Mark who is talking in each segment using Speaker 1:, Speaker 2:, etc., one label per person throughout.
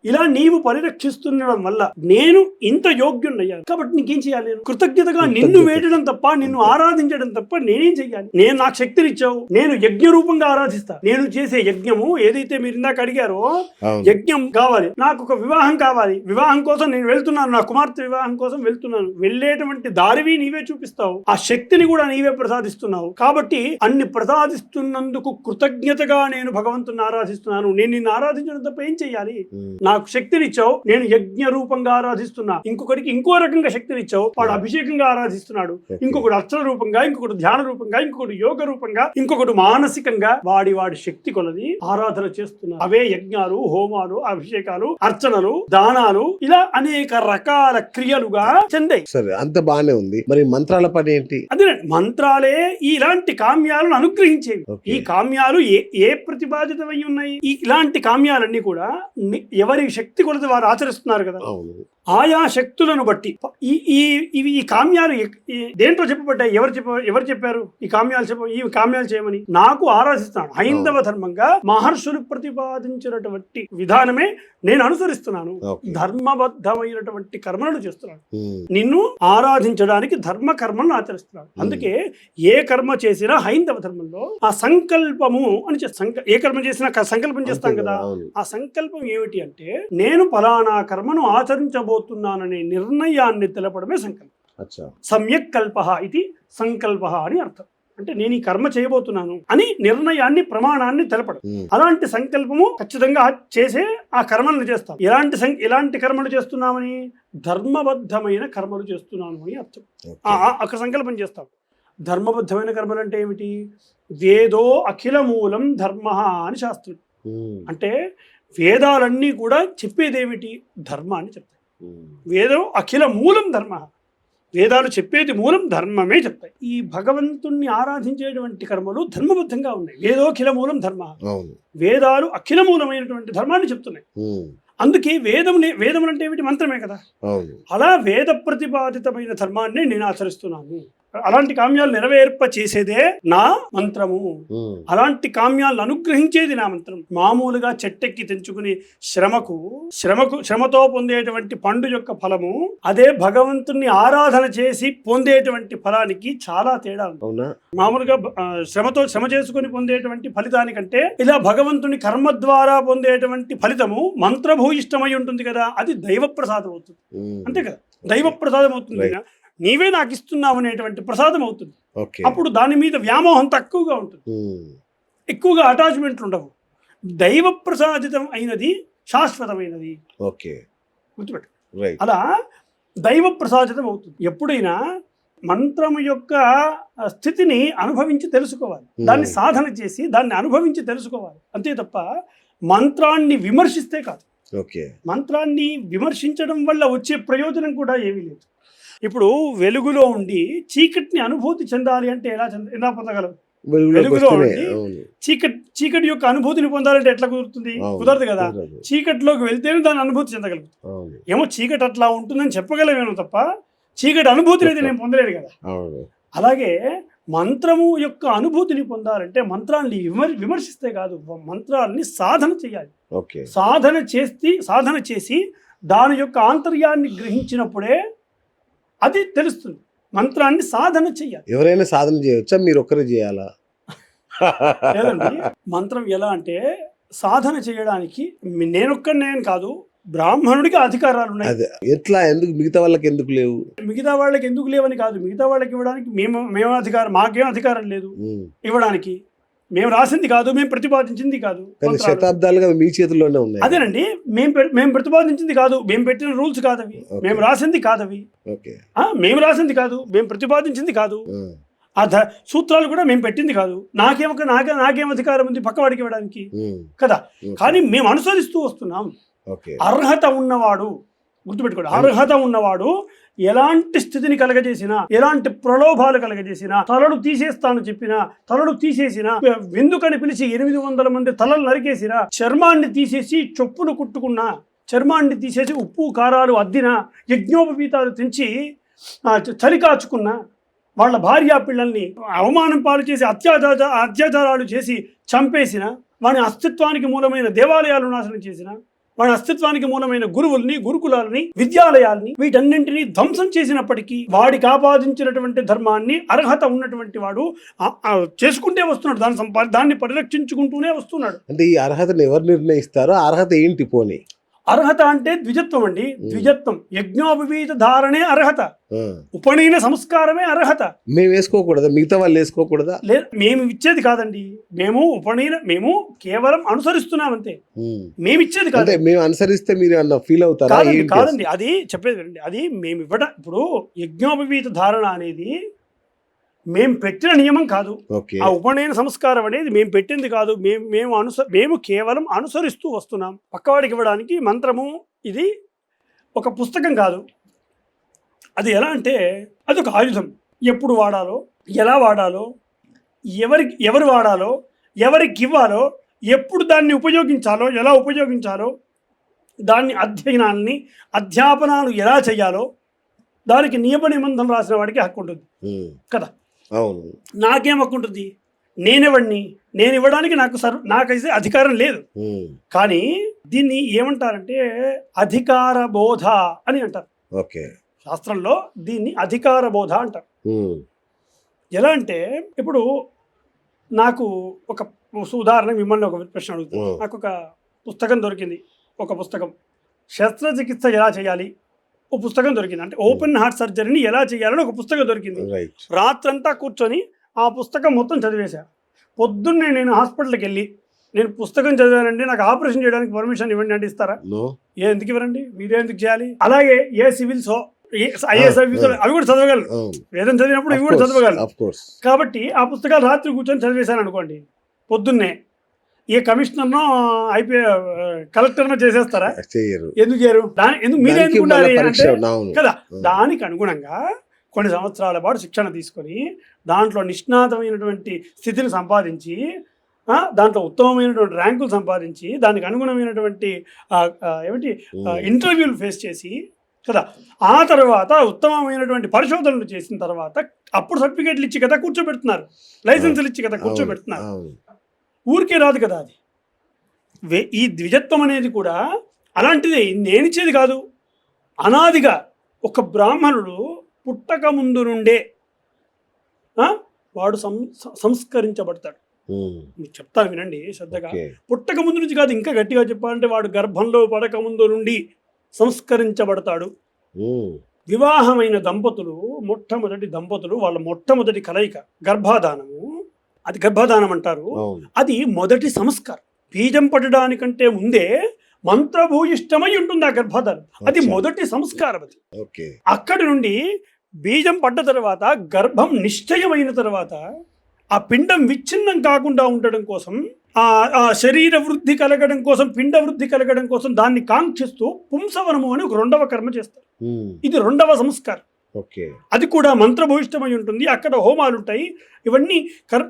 Speaker 1: ఇలా నీవు పరిరక్షిస్తుండడం వల్ల నేను ఇంత యోగ్యున్నయ్యాను. కాబట్టి నీకేం చేయాలి? నేను కృతజ్ఞతగా నిన్ను వేడడం తప్ప, నిన్ను ఆరాధించడం తప్ప నేనేం చెయ్యాలి? నేను నాకు శక్తినిచ్చావు, నేను యజ్ఞ రూపంగా ఆరాధిస్తా. నేను చేసే యజ్ఞము ఏదైతే మీరు ఇందాక అడిగారో, యజ్ఞం కావాలి, నాకు ఒక వివాహం కావాలి, వివాహం కోసం నేను వెళ్తున్నాను, నా కుమార్తె వివాహం కోసం వెళ్తున్నాను. వెళ్ళేటువంటి దారివి నీవే చూపిస్తావు, ఆ శక్తిని కూడా నీవే ప్రసాదిస్తున్నావు. కాబట్టి అన్ని ప్రసాదిస్తున్నందుకు కృతజ్ఞతగా నేను భగవంతుని ఆరాధిస్తున్నాను. నేను నిన్ను ఆరాధించడం తప్ప ఏం చెయ్యాలి? నాకు శక్తినిచ్చావు, నేను యజ్ఞ రూపంగా ఆరాధిస్తున్నా. ఇంకొకరికి ఇంకో రకంగా శక్తినిచ్చావు, వాడు అభిషేకంగా ఆరాధిస్తున్నాడు. ఇంకొకటి అర్చన రూపంగా, ఇంకొకటి ధ్యాన రూపంగా, ఇంకొకటి యోగ రూపంగా, ఇంకొకటి మానసికంగా వాడి శక్తి కొలది ఆరాధన చేస్తున్నారు. అవే యజ్ఞాలు, హోమాలు, అభిషేకాలు, అర్చనలు, దానాలు, ఇలా అనేక రకాల క్రియలుగా చెందాయి.
Speaker 2: సరే, అంత బానే ఉంది. మరి మంత్రాల పని ఏంటి?
Speaker 1: అదే మంత్రాలే ఇలాంటి కామ్యాలను అనుగ్రహించేవి. ఈ కామ్యాలు ఏ ప్రతిపాదితమై ఉన్నాయి? ఇలాంటి కామ్యాలన్నీ కూడా ఎవరి శక్తి కొలది వారు ఆచరిస్తున్నారు కదా. ఆయా శక్తులను బట్టి ఈ కామ్యాలు దేంట్లో చెప్పబడ్డాయి? ఎవరు చెప్పారు ఈ కామ్యాలు చేయమని? నాకు ఆరాధిస్తున్నాను. హైందవ ధర్మంగా మహర్షులు ప్రతిపాదించినటువంటి విధానమే నేను అనుసరిస్తున్నాను. ధర్మబద్ధమైనటువంటి కర్మలను చేస్తున్నాను. నిన్ను ఆరాధించడానికి ధర్మ కర్మలను ఆచరిస్తున్నాను. అందుకే ఏ కర్మ చేసినా హైందవ ధర్మంలో ఆ సంకల్పము అని ఏ కర్మ చేసినా సంకల్పం చేస్తాం కదా. ఆ సంకల్పం ఏమిటి అంటే, నేను ఫలానా కర్మను ఆచరించబోతున్నాననే నిర్ణయాన్ని తెలపడమే సంకల్పం. సమ్యక్ కల్ప ఇది సంకల్ప అని అర్థం. అంటే నేను ఈ కర్మ చేయబోతున్నాను అని నిర్ణయాన్ని, ప్రమాణాన్ని తెలపడం. అలాంటి సంకల్పము ఖచ్చితంగా చేసే ఆ కర్మలను చేస్తాం. ఎలాంటి కర్మలు చేస్తున్నామని? ధర్మబద్ధమైన కర్మలు చేస్తున్నాను అని అర్థం. ఒక సంకల్పం చేస్తాం. ధర్మబద్ధమైన కర్మలు అంటే ఏమిటి? వేదో అఖిల మూలం ధర్మ అని శాస్త్రం. అంటే వేదాలన్నీ కూడా చెప్పేదేమిటి? ధర్మ అని చెప్తాయి. వేదం అఖిల మూలం ధర్మ. వేదాలు చెప్పేది మూలం ధర్మమే చెప్తాయి. ఈ భగవంతుణ్ణి ఆరాధించేటువంటి కర్మలు ధర్మబద్ధంగా ఉన్నాయి. వేదోఖిల మూలం ధర్మ. వేదాలు అఖిల మూలమైనటువంటి ధర్మాన్ని చెప్తున్నాయి. అందుకే వేదం అంటే ఏమిటి? మంత్రమే కదా. అలా వేద ప్రతిపాదితమైన ధర్మాన్ని నేను ఆచరిస్తున్నాను. అలాంటి కామ్యాలు నెరవేర్ప చేసేదే నా మంత్రము. అలాంటి కామ్యాలను అనుగ్రహించేది నా మంత్రం. మామూలుగా చెట్టెక్కి తెంచుకుని శ్రమతో పొందేటువంటి పండు యొక్క ఫలము, అదే భగవంతుని ఆరాధన చేసి పొందేటువంటి ఫలానికి చాలా తేడా ఉంది. మామూలుగా శ్రమ చేసుకుని పొందేటువంటి ఫలితానికంటే ఇలా భగవంతుని కర్మ ద్వారా పొందేటువంటి ఫలితము మంత్రభూయిష్టమై ఉంటుంది కదా. అది దైవ ప్రసాదం అవుతుంది. అంతే కదా, దైవ ప్రసాదం అవుతుంది. నీవే నాకు ఇస్తున్నావు అనేటువంటి ప్రసాదం అవుతుంది. అప్పుడు దాని మీద వ్యామోహం తక్కువగా ఉంటుంది, ఎక్కువగా అటాచ్మెంట్లు ఉండవు. దైవ ప్రసాదితం అయినది శాశ్వతమైనది. గుర్తుపెట్టు. అలా దైవ ప్రసాదితం అవుతుంది. ఎప్పుడైనా మంత్రము యొక్క స్థితిని అనుభవించి తెలుసుకోవాలి, దాన్ని సాధన చేసి దాన్ని అనుభవించి తెలుసుకోవాలి. అంతే తప్ప మంత్రాన్ని విమర్శిస్తే కాదు. మంత్రాన్ని విమర్శించడం వల్ల వచ్చే ప్రయోజనం కూడా ఏమీ లేదు. ఇప్పుడు వెలుగులో ఉండి చీకటిని అనుభూతి చెందాలి అంటే ఎలా పొందగలం? వెలుగులో ఉండి చీకటి యొక్క అనుభూతిని పొందాలంటే ఎట్లా కుదురుతుంది? కుదరదు కదా. చీకటిలోకి వెళ్తేనే దాని అనుభూతి చెందగలుగుతాం. ఏమో చీకటి అట్లా ఉంటుందని చెప్పగలమేమో తప్ప చీకటి అనుభూతిని అయితే నేను పొందలేదు కదా. అలాగే మంత్రము యొక్క అనుభూతిని పొందాలంటే మంత్రాన్ని విమర్శిస్తే కాదు, మంత్రాన్ని సాధన చేయాలి. సాధన చేసి దాని యొక్క ఆంతర్యాన్ని గ్రహించినప్పుడే అది తెలుస్తుంది. మంత్రాన్ని సాధన చెయ్యాలి. ఎవరైనా సాధన చేయవచ్చా? మీరు ఒక్కరే చేయాలా? లేదండి. మంత్రం ఎలా అంటే, సాధన చేయడానికి నేనొక్కనే కాదు, బ్రాహ్మణుడికి అధికారాలు ఉన్నాయి. ఎట్లా? ఎందుకు మిగతా వాళ్ళకి ఎందుకు లేవు? మిగతా వాళ్ళకి ఎందుకు లేవని కాదు, మిగతా వాళ్ళకి ఇవ్వడానికి మేము అధికారం, మాకేం అధికారం లేదు ఇవ్వడానికి. మేము రాసింది కాదు, మేము ప్రతిపాదించింది కాదు. శతాబ్దాలుగా మీ చేతుల్లోనే ఉన్నాయి. అదేనండి, మేము ప్రతిపాదించింది కాదు, మేము పెట్టిన రూల్స్ కాదవి, మేము రాసింది కాదవి. మేము రాసింది కాదు, మేము ప్రతిపాదించింది కాదు, ఆ సూత్రాలు కూడా మేము పెట్టింది కాదు. నాకేం అధికారం ఉంది పక్కవాడికి ఇవ్వడానికి కదా. కానీ మేము అనుసరిస్తూ వస్తున్నాం. అర్హత ఉన్నవాడు, గుర్తుపెట్టుకోండి, అర్హత ఉన్నవాడు ఎలాంటి స్థితిని కలగజేసినా, ఎలాంటి ప్రలోభాలు కలగజేసినా, తలలు తీసేస్తాను చెప్పినా, తలలు తీసేసినా, విందుకని పిలిచి 800 మంది తలలు నరికేసినా, చర్మాన్ని తీసేసి చొప్పులు కుట్టుకున్నా, చర్మాన్ని తీసేసి ఉప్పు కారాలు అద్దిన, యజ్ఞోపవీతాలు తెంచి చలి కాచుకున్న, వాళ్ళ భార్యా పిల్లల్ని అవమానం పాలు చేసి అత్యాచారాలు చేసి చంపేసిన, వాని అస్తిత్వానికి మూలమైన దేవాలయాలు నాశనం చేసిన, వాడి అస్తిత్వానికి మూలమైన గురువుల్ని, గురుకులాలని, విద్యాలయాల్ని వీటన్నింటినీ ధ్వంసం చేసినప్పటికీ వాడికి ఆపాదించినటువంటి ధర్మాన్ని అర్హత ఉన్నటువంటి వాడు చేసుకుంటే వస్తున్నాడు, దాన్ని పరిరక్షించుకుంటూనే వస్తున్నాడు.
Speaker 2: అంటే ఈ అర్హతను ఎవరు నిర్ణయిస్తారో, అర్హత ఏంటి పోనీ?
Speaker 1: అర్హత అంటే ద్విజత్వం అండి. ద్విజత్వం, యజ్ఞోపవీత ధారణే అర్హత, ఉపనయన సంస్కారమే అర్హత.
Speaker 2: మేము వేసుకోకూడదా? మిగతా వాళ్ళు వేసుకోకూడదా?
Speaker 1: లేదు, మేము ఇచ్చేది కాదండి. మేము కేవలం అనుసరిస్తున్నామంతే. మేము ఇచ్చేది కాదు.
Speaker 2: మేము అనుసరిస్తే మీరు అన్న ఫీల్ అవుతారా?
Speaker 1: కాదండి, అది చెప్పేది అండి. అది మేము ఇవ్వడం. ఇప్పుడు యజ్ఞోపవీత ధారణ అనేది మేము పెట్టిన నియమం కాదు. ఆ ఉపనయన సంస్కారం అనేది మేము పెట్టింది కాదు. మేము కేవలం అనుసరిస్తూ వస్తున్నాం. పక్కవాడికి ఇవ్వడానికి మంత్రము ఇది ఒక పుస్తకం కాదు. అది ఎలా అంటే అది ఒక ఆయుధం. ఎప్పుడు వాడాలో, ఎలా వాడాలో, ఎవరు వాడాలో, ఎవరికి ఇవ్వాలో, ఎప్పుడు దాన్ని ఉపయోగించాలో, ఎలా ఉపయోగించాలో, దాన్ని అధ్యాపనాలు ఎలా చేయాలో దానికి నియమ నిబంధనలు రాసిన వాడికి హక్కు ఉంటుంది కదా.
Speaker 2: అవును.
Speaker 1: నాకేం హక్కు ఉంటుంది? నేను ఇవ్వడానికి నాకైతే అధికారం లేదు. కానీ దీన్ని ఏమంటారంటే అధికార బోధ అని అంటారు. శాస్త్రంలో దీన్ని అధికార బోధ అంటారు. ఎలా అంటే ఇప్పుడు నాకు ఒక ఉదాహరణ, మిమ్మల్ని ఒక ప్రశ్న అడుగుతాను. నాకు ఒక పుస్తకం దొరికింది. ఒక పుస్తకం శస్త్రచికిత్స ఎలా చేయాలి ఒక పుస్తకం దొరికింది. అంటే ఓపెన్ హార్ట్ సర్జరీని ఎలా చేయాలని ఒక పుస్తకం దొరికింది. రాత్రంతా కూర్చొని ఆ పుస్తకం మొత్తం చదివేశా. పొద్దున్నే నేను హాస్పిటల్కి వెళ్ళి నేను పుస్తకం చదివానండి, నాకు ఆపరేషన్ చేయడానికి పర్మిషన్ ఇవ్వండి అంటే ఇస్తారా? ఎందుకు ఇవ్వరండి? మీరే ఎందుకు చేయాలి? అలాగే ఏ సివిల్సో, ఐఏఎస్ ఆఫీసర్ అవి కూడా చదవగలరు. వేదం చదివినప్పుడు ఇవి కూడా చదవగలరు. కాబట్టి ఆ పుస్తకాలు రాత్రి కూర్చొని చదివేశాను అనుకోండి, పొద్దున్నే ఏ కమిషనర్నో కలెక్టర్నో చేసేస్తారా? ఎందుకు చేయరు? ఎందుకు మీరే ఎందుకుంటారు కదా. దానికి అనుగుణంగా కొన్ని సంవత్సరాల పాటు శిక్షణ తీసుకొని దాంట్లో నిష్ణాతమైనటువంటి స్థితిని సంపాదించి, దాంట్లో ఉత్తమమైనటువంటి ర్యాంకులు సంపాదించి, దానికి అనుగుణమైనటువంటి ఇంటర్వ్యూలు ఫేస్ చేసి కదా, ఆ తర్వాత ఉత్తమమైనటువంటి పరిశోధనలు చేసిన తర్వాత అప్పుడు సర్టిఫికేట్లు ఇచ్చి కదా కూర్చోబెడుతున్నారు, లైసెన్సులు ఇచ్చి కదా కూర్చోబెడుతున్నారు. ఊరికే రాదు కదా అది. ఈ ద్విజత్వం అనేది కూడా అలాంటిదే. నేనిచ్చేది కాదు. అనాదిగా ఒక బ్రాహ్మణుడు పుట్టక ముందు నుండే వాడు సంస్కరించబడతాడు. మీకు చెప్తాను వినండి శ్రద్ధగా. పుట్టక ముందు నుంచి కాదు, ఇంకా గట్టిగా చెప్పాలంటే వాడు గర్భంలో పడక ముందు నుండి సంస్కరించబడతాడు. వివాహమైన దంపతులు, వాళ్ళ మొట్టమొదటి కలయిక గర్భాధానము. అది గర్భాధానం అంటారు. అది మొదటి సంస్కారం. బీజం పడడానికంటే ముందే మంత్రభూయిష్టమై ఉంటుంది ఆ గర్భాధానం. అది మొదటి సంస్కారం. అది అక్కడి నుండి బీజం పడ్డ తర్వాత, గర్భం నిశ్చయమైన తర్వాత, ఆ పిండం విచ్ఛిన్నం కాకుండా ఉండడం కోసం, ఆ శరీర వృద్ధి కలగడం కోసం, పిండ వృద్ధి కలగడం కోసం దాన్ని కాంక్షిస్తూ పుంసవనము అని ఒక రెండవ కర్మ చేస్తారు. ఇది రెండవ సంస్కారం. అది కూడా మంత్రభూయిష్టమై ఉంటుంది. అక్కడ హోమాలు ఉంటాయి. ఇవన్నీ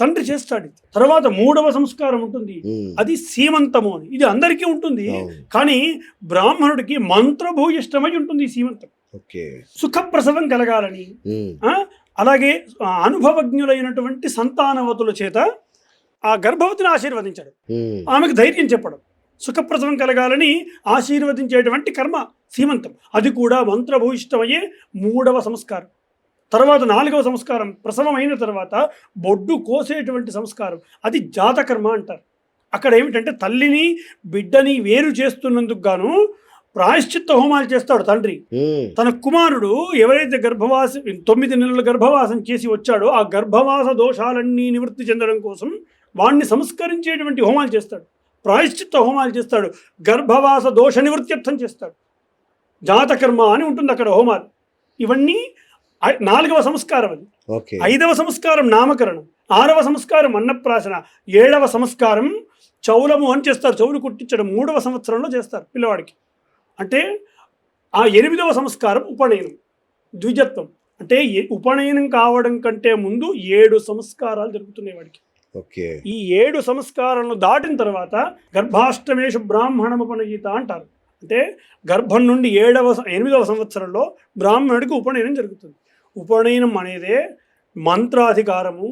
Speaker 1: తండ్రి చేస్తాడు. తర్వాత మూడవ సంస్కారం ఉంటుంది, అది సీమంతము అని. ఇది అందరికీ ఉంటుంది, కానీ బ్రాహ్మణుడికి మంత్రభూయిష్టమై ఉంటుంది ఈ సీమంతం. సుఖప్రసవం కలగాలని, అలాగే అనుభవజ్ఞులైనటువంటి సంతానవతుల చేత ఆ గర్భవతిని ఆశీర్వదించడం, ఆమెకు ధైర్యం చెప్పడం, సుఖప్రసవం కలగాలని ఆశీర్వదించేటువంటి కర్మ సీమంతం. అది కూడా మంత్రభూయిష్టమయ్యే మూడవ సంస్కారం. తర్వాత నాలుగవ సంస్కారం, ప్రసవం అయిన తర్వాత బొడ్డు కోసేటువంటి సంస్కారం, అది జాతకర్మ అంటారు. అక్కడ ఏమిటంటే తల్లిని బిడ్డని వేరు చేస్తున్నందుకు గాను ప్రాయశ్చిత్త హోమాలు చేస్తాడు తండ్రి. తన కుమారుడు ఎవరైతే 9 నెలల గర్భవాసం చేసి వచ్చాడో ఆ గర్భవాస దోషాలన్నీ నివృత్తి చెందడం కోసం వాణ్ణి సంస్కరించేటువంటి హోమాలు చేస్తాడు, ప్రాయశ్చిత్త హోమాలు చేస్తాడు, గర్భవాస దోష నివృత్త్యర్థం చేస్తాడు. జాతకర్మ అని ఉంటుంది అక్కడ హోమాలు. ఇవన్నీ 4వ సంస్కారం. అది 5వ సంస్కారం నామకరణం, 6వ సంస్కారం అన్నప్రాసన, 7వ సంస్కారం చౌలము అని చేస్తారు, చెవులు కుట్టించడం 3వ సంవత్సరంలో చేస్తారు పిల్లవాడికి. అంటే ఆ 8వ సంస్కారం ఉపనయనం, ద్విజత్వం. అంటే ఉపనయనం కావడం కంటే ముందు 7 సంస్కారాలు జరుగుతున్నాయి వాడికి. ఈ 7 సంస్కారాలను దాటిన తర్వాత గర్భాష్టమేషు బ్రాహ్మణముపనయీత అంటారు. అంటే గర్భం నుండి 8వ సంవత్సరంలో బ్రాహ్మణుడికి ఉపనయనం జరుగుతుంది. ఉపనయనం అనేదే మంత్రాధికారము,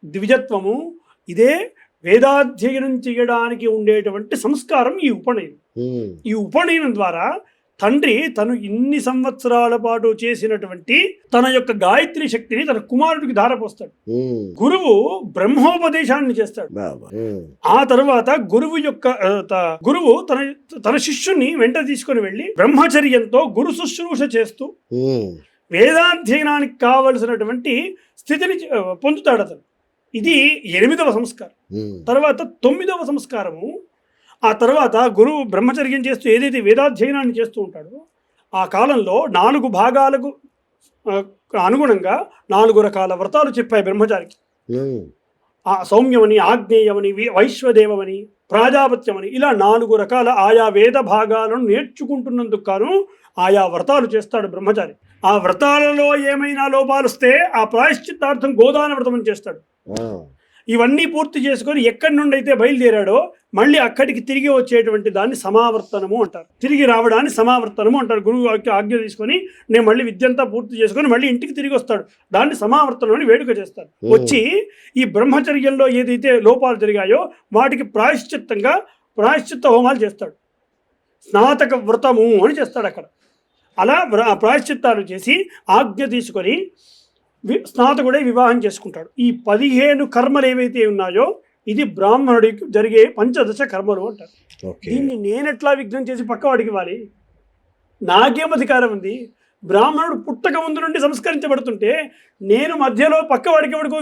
Speaker 1: ద్విజత్వము, ఇదే వేదాధ్యయనం చేయడానికి ఉండేటువంటి సంస్కారం ఈ ఉపనయనం. ఈ ఉపనయనం ద్వారా తండ్రి తను ఇన్ని సంవత్సరాల పాటు చేసినటువంటి తన యొక్క గాయత్రి శక్తిని తన కుమారుడికి ధారపోస్తాడు. గురువు బ్రహ్మోపదేశాన్ని చేస్తాడు. ఆ తర్వాత గురువు తన శిష్యుని వెంట తీసుకొని వెళ్ళి బ్రహ్మచర్యంతో గురు శుశ్రూష చేస్తూ వేదాధ్యయనానికి కావలసినటువంటి స్థితిని పొందుతాడు అతను. ఇది 8వ సంస్కారం. తర్వాత 9వ సంస్కారము, ఆ తర్వాత గురువు బ్రహ్మచర్యం చేస్తూ ఏదైతే వేదాధ్యయనాన్ని చేస్తూ ఉంటాడో ఆ కాలంలో 4 భాగాలకు అనుగుణంగా 4 రకాల వ్రతాలు చెప్పాయి బ్రహ్మచారికి. ఆ సౌమ్యమని, ఆగ్నేయమని, వైశ్వదేవమని, ప్రాజాపత్యమని, ఇలా 4 రకాల ఆయా వేద భాగాలను నేర్చుకుంటున్నందుకు గాను ఆయా వ్రతాలు చేస్తాడు బ్రహ్మచారి. ఆ వ్రతాలలో ఏమైనా లోపాలు వస్తే ఆ ప్రాయశ్చిత్తార్థం గోదాన వ్రతం అని చేస్తాడు. ఇవన్నీ పూర్తి చేసుకొని ఎక్కడి నుండి అయితే బయలుదేరాడో మళ్ళీ అక్కడికి తిరిగి వచ్చేటువంటి దాన్ని సమావర్తనము అంటారు. తిరిగి రావడాన్ని సమావర్తనము అంటారు. గురువు ఆజ్ఞ తీసుకొని నేను మళ్ళీ విద్యంతా పూర్తి చేసుకొని మళ్ళీ ఇంటికి తిరిగి వస్తాడు. దాన్ని సమావర్తనం అని వేడుక చేస్తారు. వచ్చి ఈ బ్రహ్మచర్యంలో ఏదైతే లోపాలు జరిగాయో వాటికి ప్రాయశ్చిత్త హోమాలు చేస్తాడు. స్నాతక వ్రతము అని చేస్తాడు అక్కడ. అలా ప్రాయశ్చిత్తాలు చేసి ఆజ్ఞ తీసుకొని స్నాతకుడై వివాహం చేసుకుంటాడు. ఈ 15 కర్మలు ఏవైతే ఉన్నాయో ఇది బ్రాహ్మణుడికి జరిగే పంచదశ కర్మలు అంటారు. దీన్ని నేనెట్లా విఘ్నం చేసి పక్కవాడికి ఇవ్వాలి? నాకేం అధికారం ఉంది? బ్రాహ్మణుడు పుట్టక ముందు నుండి సంస్కరించబడుతుంటే నేను మధ్యలో పక్కవాడికి ఎవడికో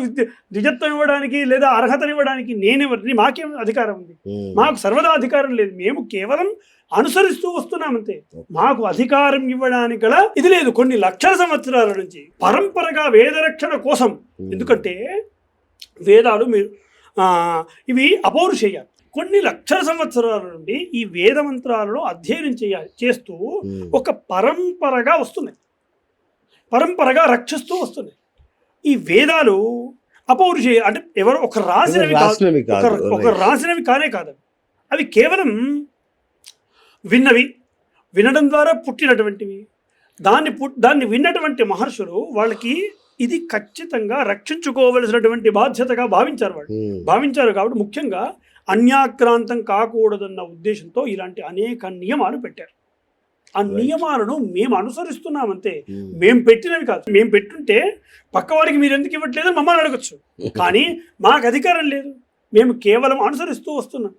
Speaker 1: ద్విజత్వం ఇవ్వడానికి లేదా అర్హతను ఇవ్వడానికి నేనెవరిని? మాకేం అధికారం ఉంది? మాకు సర్వదా అధికారం లేదు. మేము కేవలం అనుసరిస్తూ వస్తున్నామంతే. మాకు అధికారం ఇవ్వడానికి గల ఇది లేదు. కొన్ని లక్షల సంవత్సరాల నుంచి పరంపరగా వేదరక్షణ కోసం, ఎందుకంటే వేదాలు ఇవి అపౌరుషేయాలు. కొన్ని లక్షల సంవత్సరాల నుండి ఈ వేద మంత్రాలను అధ్యయనం చేస్తూ ఒక పరంపరగా వస్తున్నాయి, పరంపరగా రక్షిస్తూ వస్తున్నాయి. ఈ వేదాలు అపౌరుషేయ అంటే ఎవరో ఒక రాసినవి కానే కాదు. అవి కేవలం వినడం ద్వారా పుట్టినటువంటివి. దాన్ని విన్నటువంటి మహర్షులు వాళ్ళకి ఇది ఖచ్చితంగా రక్షించుకోవలసినటువంటి బాధ్యతగా భావించారు కాబట్టి ముఖ్యంగా అన్యాక్రాంతం కాకూడదన్న ఉద్దేశంతో ఇలాంటి అనేక నియమాలు పెట్టారు. ఆ నియమాలను మేము అనుసరిస్తున్నామంతే. మేము పెట్టినవి కాదు. మేము పెట్టుంటే పక్కవాడికి మీరు ఎందుకు ఇవ్వట్లేదని మమ్మల్ని అడగచ్చు. కానీ మాకు అధికారం లేదు. మేము కేవలం అనుసరిస్తూ వస్తున్నాం.